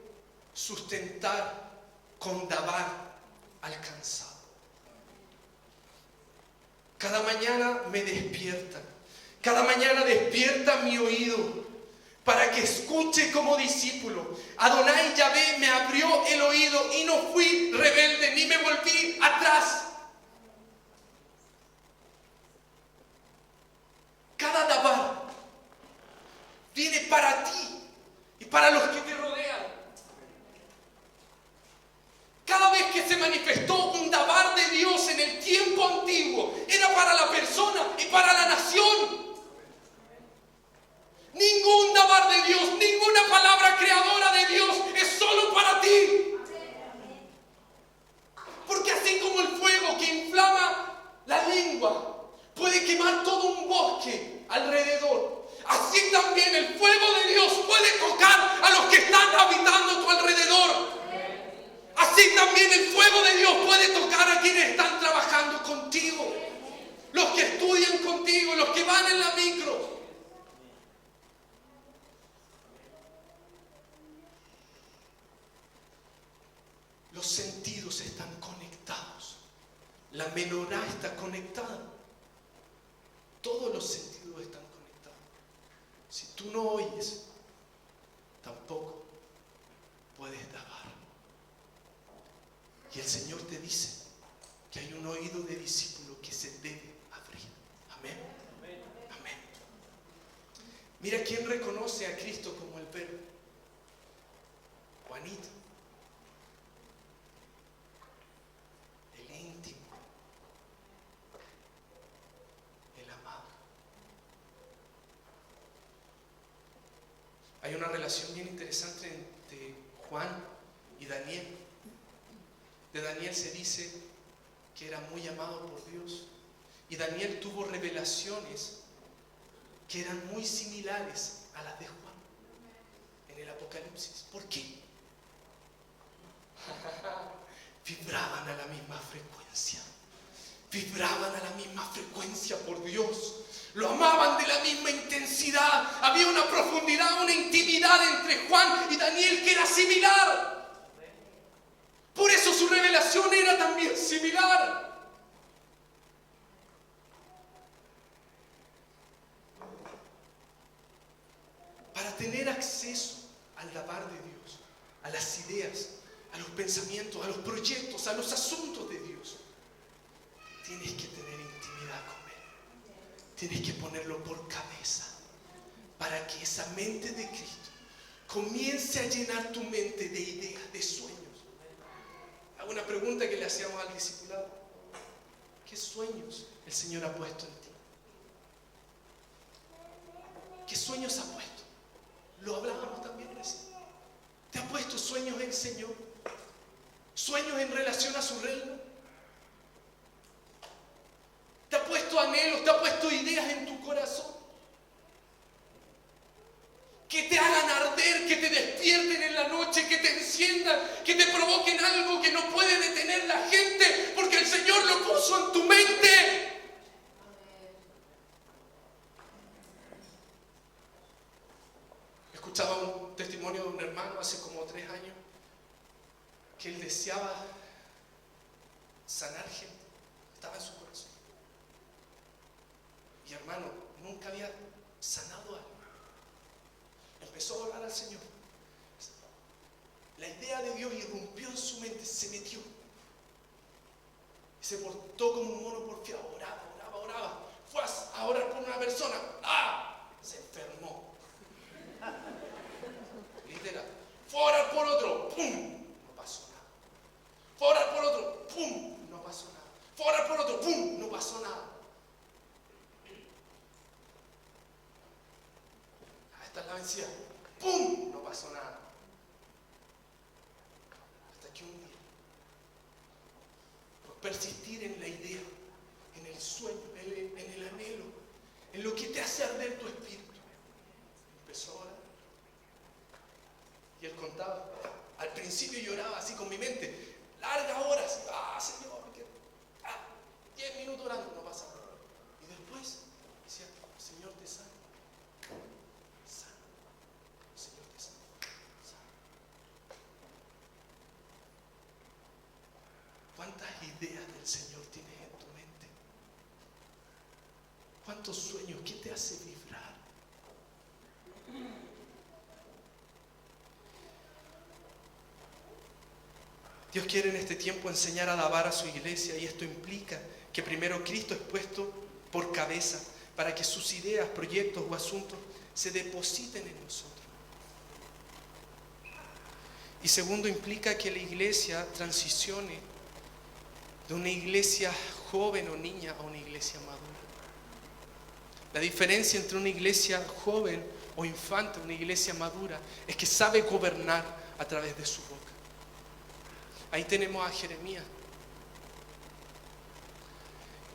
A: sustentar con dabar al cansado. Cada mañana me despierta. Cada mañana despierta mi oído para que escuche como discípulo. Adonai Yahvé me abrió el oído y no fui rebelde ni me volví atrás. Cada dabar viene para ti y para los que te rodean. Cada vez que se manifestó un dabar de Dios en el tiempo antiguo, era para la persona y para la nación. Ningún dabar de Dios, ninguna palabra creadora de Dios es solo para ti. Porque así como el fuego que inflama la lengua puede quemar todo un bosque alrededor, así también el fuego de Dios puede tocar a los que están habitando a tu alrededor. Así también el fuego de Dios puede tocar a quienes están trabajando contigo, los que estudian contigo, los que van en la micro. Los sentidos están conectados. La menorá está conectada. Todos los sentidos están conectados. Si tú no oyes, tampoco puedes dabar. Y el Señor te dice que hay un oído de discípulo que se debe abrir. Amén. Amén. Mira quién reconoce a Cristo como el Verbo. Juanito. El íntimo. El amado. Hay una relación bien interesante entre Juan y Daniel. De Daniel se dice que era muy amado por Dios. Y Daniel tuvo revelaciones que eran muy similares a las de Juan en el Apocalipsis. ¿Por qué? Vibraban a la misma frecuencia. Vibraban a la misma frecuencia por Dios. Lo amaban de la misma intensidad. Había una profundidad, una intimidad entre Juan y Daniel que era similar. Por eso su revelación era también similar. Para tener acceso al dabar de Dios, a las ideas, a los pensamientos, a los proyectos, a los asuntos de Dios, tienes que tener intimidad con Él. Tienes que ponerlo por cabeza para que esa mente de Cristo comience a llenar tu mente de ideas, de sueños. Hago una pregunta que le hacíamos al discipulado. ¿Qué sueños el Señor ha puesto en ti? ¿Qué sueños ha puesto? Lo hablábamos también recién. ¿Te ha puesto sueños el Señor? ¿Sueños en relación a su reino? ¿Te ha puesto anhelos? ¿Te ha puesto ideas en tu corazón? Que te hagan arder, que te despierten en la noche, que te enciendan, que te provoquen algo que no puede detener la gente, porque el Señor lo puso en tu mente. que él deseaba sanar gente. Estaba en su corazón. Y hermano, nunca había sanado a alguien. Empezó a orar al Señor. La idea de Dios irrumpió en su mente, se metió. Y se portó como un mono porfiado. Oraba. Fue a orar por una persona. ¡Ah! Se enfermó. Literal. Fue a orar por otro. ¡Pum! No pasó nada. Fue a orar por otro. ¡Pum! No pasó nada. Fue a orar por otro. ¡Pum! No pasó nada. Esta es la vencida. ¡Pum! No pasó nada. Hasta que un día, por persistir en la idea, en el sueño, en el anhelo, en lo que te hace arder tu espíritu, empezó a orar. Y él contaba. Al principio lloraba así con mi mente, largas horas. Señor, 10 minutos orando, no pasa nada. Y después decía, Señor, te sano. Señor, te sano. ¿Cuántas ideas del Señor tienes en tu mente? ¿Cuántos sueños? ¿Qué te hace vibrar? Dios quiere en este tiempo enseñar a alabar a su iglesia, y esto implica que primero Cristo es puesto por cabeza para que sus ideas, proyectos o asuntos se depositen en nosotros. Y segundo, implica que la iglesia transicione de una iglesia joven o niña a una iglesia madura. La diferencia entre una iglesia joven o infante, una iglesia madura, es que sabe gobernar a través de su boca. Ahí tenemos a Jeremías.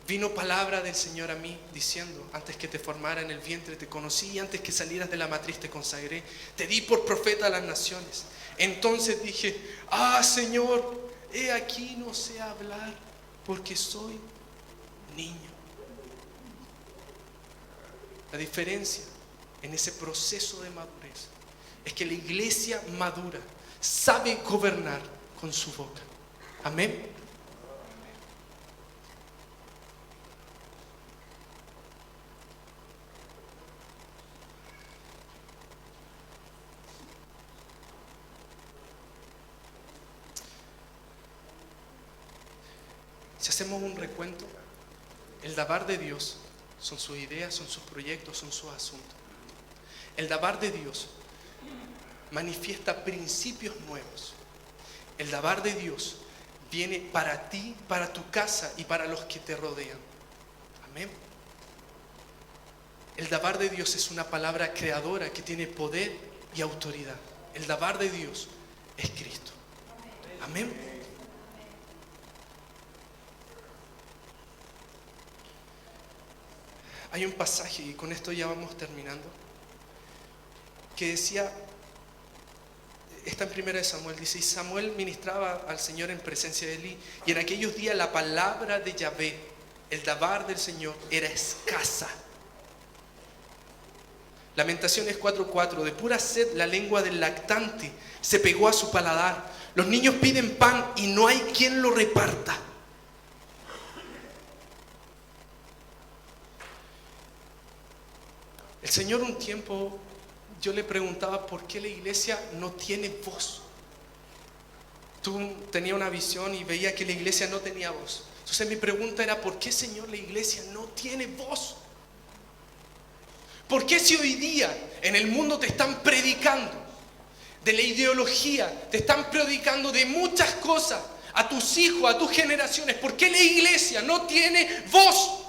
A: Vino palabra del Señor a mí diciendo: antes que te formara en el vientre te conocí, y antes que salieras de la matriz te consagré, te di por profeta a las naciones. Entonces dije: Señor, he aquí no sé hablar, porque soy niño. La diferencia en ese proceso de madurez es que la iglesia madura sabe gobernar con su boca. Amén. Si hacemos un recuento, el dabar de Dios son sus ideas, son sus proyectos, son sus asuntos. El dabar de Dios manifiesta principios nuevos. El dabar de Dios viene para ti, para tu casa y para los que te rodean. Amén. El dabar de Dios es una palabra creadora que tiene poder y autoridad. El dabar de Dios es Cristo. Amén. Hay un pasaje, y con esto ya vamos terminando, que decía, está en 1 Samuel, dice: y Samuel ministraba al Señor en presencia de Elí, y en aquellos días la palabra de Yahvé, el dabar del Señor, era escasa. Lamentaciones 4:4, de pura sed la lengua del lactante se pegó a su paladar. Los niños piden pan y no hay quien lo reparta. El Señor, un tiempo yo le preguntaba por qué la iglesia no tiene voz. Tenía una visión y veía que la iglesia no tenía voz. Entonces mi pregunta era: ¿por qué, Señor, la iglesia no tiene voz? ¿Por qué, si hoy día en el mundo te están predicando de la ideología, te están predicando de muchas cosas a tus hijos, a tus generaciones, por qué la iglesia no tiene voz?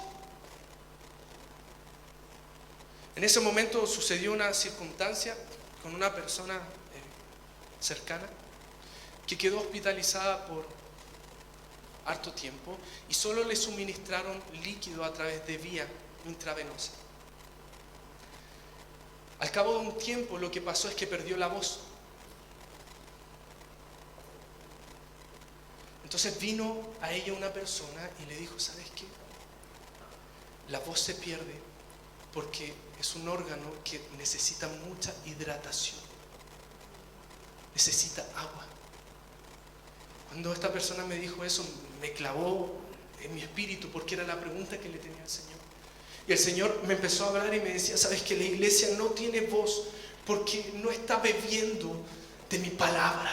A: En ese momento sucedió una circunstancia con una persona cercana que quedó hospitalizada por harto tiempo y solo le suministraron líquido a través de vía intravenosa. Al cabo de un tiempo lo que pasó es que perdió la voz. Entonces vino a ella una persona y le dijo: ¿sabes qué? La voz se pierde porque es un órgano que necesita mucha hidratación, necesita agua. Cuando esta persona me dijo eso, me clavó en mi espíritu porque era la pregunta que le tenía al Señor. Y el Señor me empezó a hablar y me decía, sabes que la iglesia no tiene voz porque no está bebiendo de mi palabra,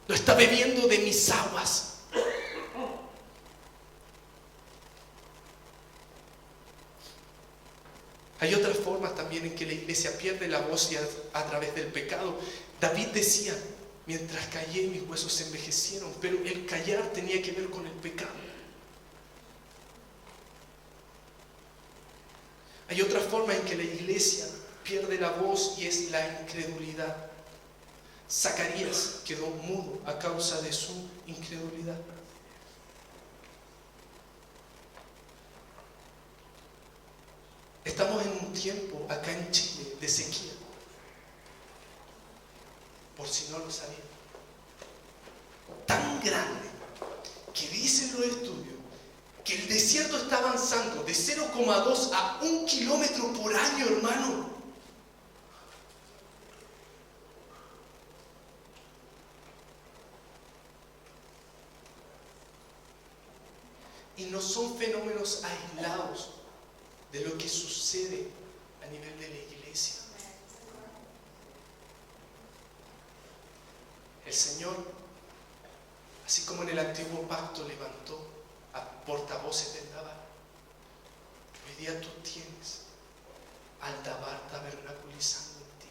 A: no está bebiendo de mis aguas. Hay otras formas también en que la iglesia pierde la voz y a través del pecado. David decía, mientras callé mis huesos se envejecieron, pero el callar tenía que ver con el pecado. Hay otra forma en que la iglesia pierde la voz y es la incredulidad. Zacarías quedó mudo a causa de su incredulidad. Estamos en un tiempo acá en Chile de sequía, por si no lo sabían, tan grande que dicen los estudios que el desierto está avanzando de 0,2 a 1 kilómetro por año, hermano. Y no son fenómenos aislados de lo que sucede a nivel de la iglesia. El Señor, así como en el antiguo pacto levantó a portavoces del Dabar, hoy día tú tienes al Dabar tabernaculizando en ti.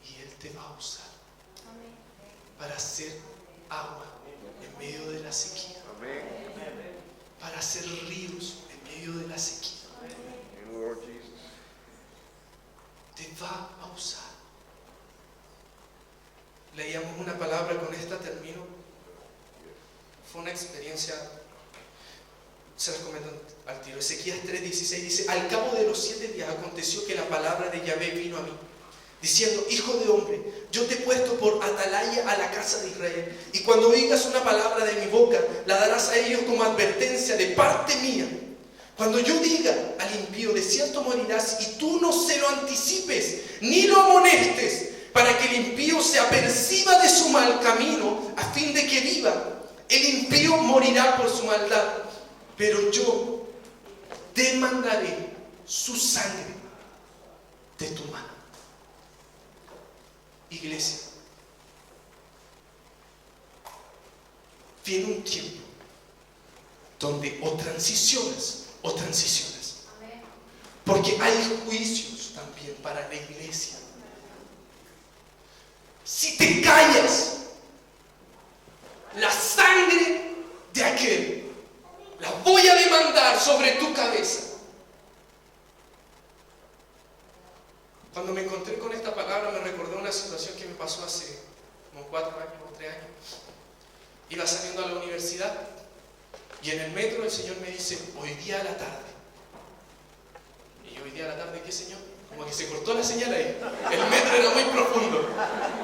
A: Y Él te va a usar para hacer agua en medio de la sequía, para hacer ríos en medio de la sequía. Te va a usar. Leíamos una palabra, con esta termino. Fue una experiencia, se las comento al tiro. Ezequías 3:16 dice: al cabo de los 7 días aconteció que la palabra de Yahvé vino a mí, diciendo: hijo de hombre, yo te he puesto por atalaya a la casa de Israel, y cuando oigas una palabra de mi boca, la darás a ellos como advertencia de parte mía. Cuando yo diga al impío, de cierto morirás, y tú no se lo anticipes, ni lo amonestes, para que el impío se aperciba de su mal camino, a fin de que viva. El impío morirá por su maldad, pero yo demandaré su sangre de tu mano. Iglesia, viene un tiempo donde o transicionas, porque hay juicios también para la iglesia. Si te callas, la sangre de aquel la voy a demandar sobre tu cabeza. Cuando me encontré con esta palabra, me recordé una situación que me pasó hace como 4 años o 3 años. Iba saliendo a la universidad y en el metro el Señor me dice: hoy día a la tarde. Y yo: hoy día a la tarde, ¿qué, Señor? Como que se cortó la señal ahí. El metro era muy profundo.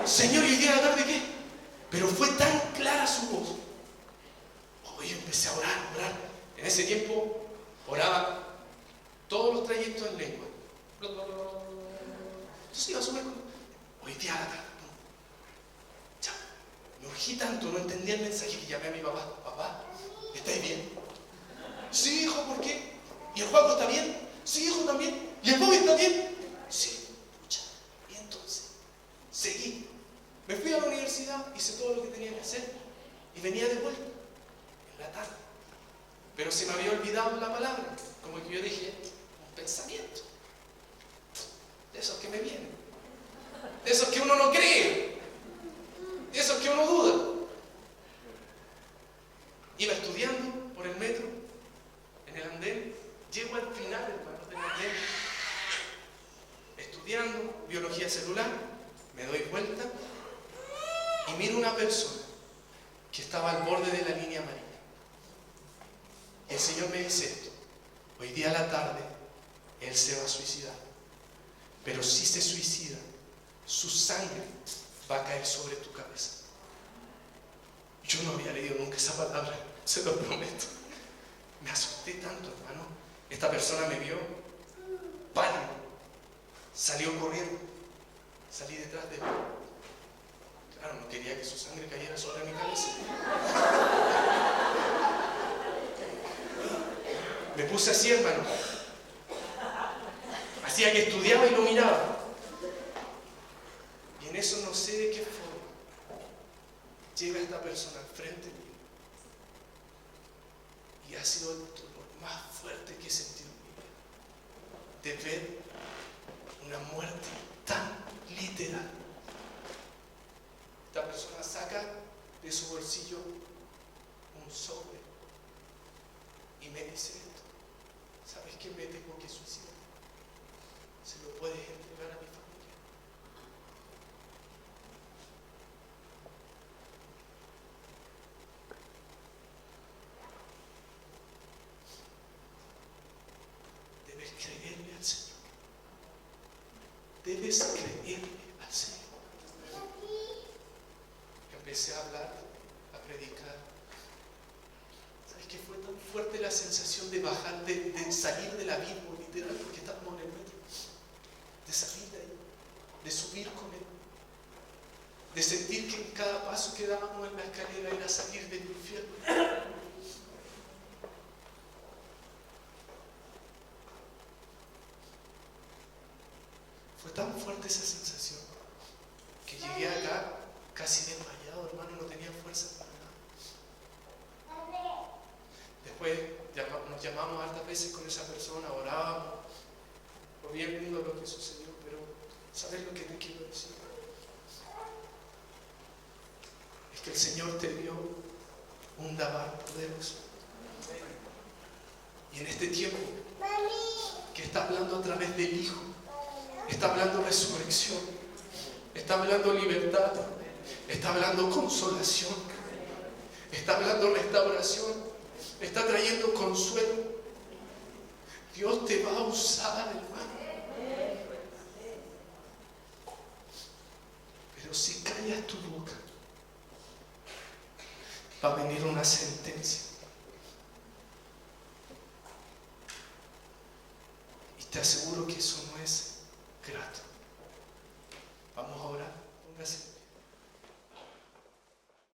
A: Señor, ¿y hoy día a la tarde qué? Pero fue tan clara su voz. Yo empecé a orar. En ese tiempo oraba todos los trayectos en lengua. Entonces iba a subir. Hoy día a la tarde. Ya. Me urgí tanto, no entendía el mensaje, que llamé a mi papá. Papá, ¿estáis bien? Sí, hijo, ¿por qué? ¿Y el Juaco está bien? Sí, hijo, también. ¿Y el Bobby está bien? Sí, escucha. Y entonces, seguí. Me fui a la universidad, hice todo lo que tenía que hacer y venía de vuelta en la tarde. Pero se me había olvidado la palabra, como que yo dije, un pensamiento. De esos que me vienen, de esos que uno no cree, de esos que uno duda. Iba estudiando por el metro, en el andén, llego al final, hermano, del andén, estudiando biología celular, me doy vuelta y miro una persona que estaba al borde de la línea amarilla. El Señor me dice esto: hoy día a la tarde Él se va a suicidar, pero si se suicida, su sangre va a caer sobre tu cabeza. Yo no había leído nunca esa palabra, se lo prometo. Me asusté tanto, hermano. Esta persona me vio pálido, salió corriendo, salí detrás de él. Claro, no quería que su su sangre cayera sobre mi cabeza. Me puse así, hermano. Hacía que estudiaba y lo miraba. Y en eso no sé de qué forma llega esta persona al frente mío. Y ha sido el dolor más fuerte que he sentido en mi vida. De ver una muerte tan literal. Esta persona saca de su bolsillo un sobre y me dice esto: ¿sabes qué? Me tengo que suicidar. ¿Se lo puedes entregar a mi familia? Debes creerle al Señor. Debes creerle al Señor. Empecé a hablar, a predicar. ¿Sabes qué? Fue tan fuerte la sensación de bajar, de salir del abismo, literal, porque estábamos en el metro. De salir de ahí, de subir con Él, de sentir que en cada paso que dábamos en la escalera era salir del infierno. Fue tan fuerte esa sensación que llegué acá casi desmayado, hermano, no tenía fuerza para nada. Después nos llamamos hartas veces con esa persona, orábamos. Fue bien lindo lo que sucedió, pero ¿sabes lo que te quiero decir? Es que el Señor te dio un dabar poderoso. Y en este tiempo que está hablando a través del Hijo, está hablando resurrección, está hablando libertad, está hablando consolación, está hablando restauración, está trayendo consuelo. Dios te va a usar, hermano. Pero si callas tu boca, va a venir una sentencia. Y te aseguro que eso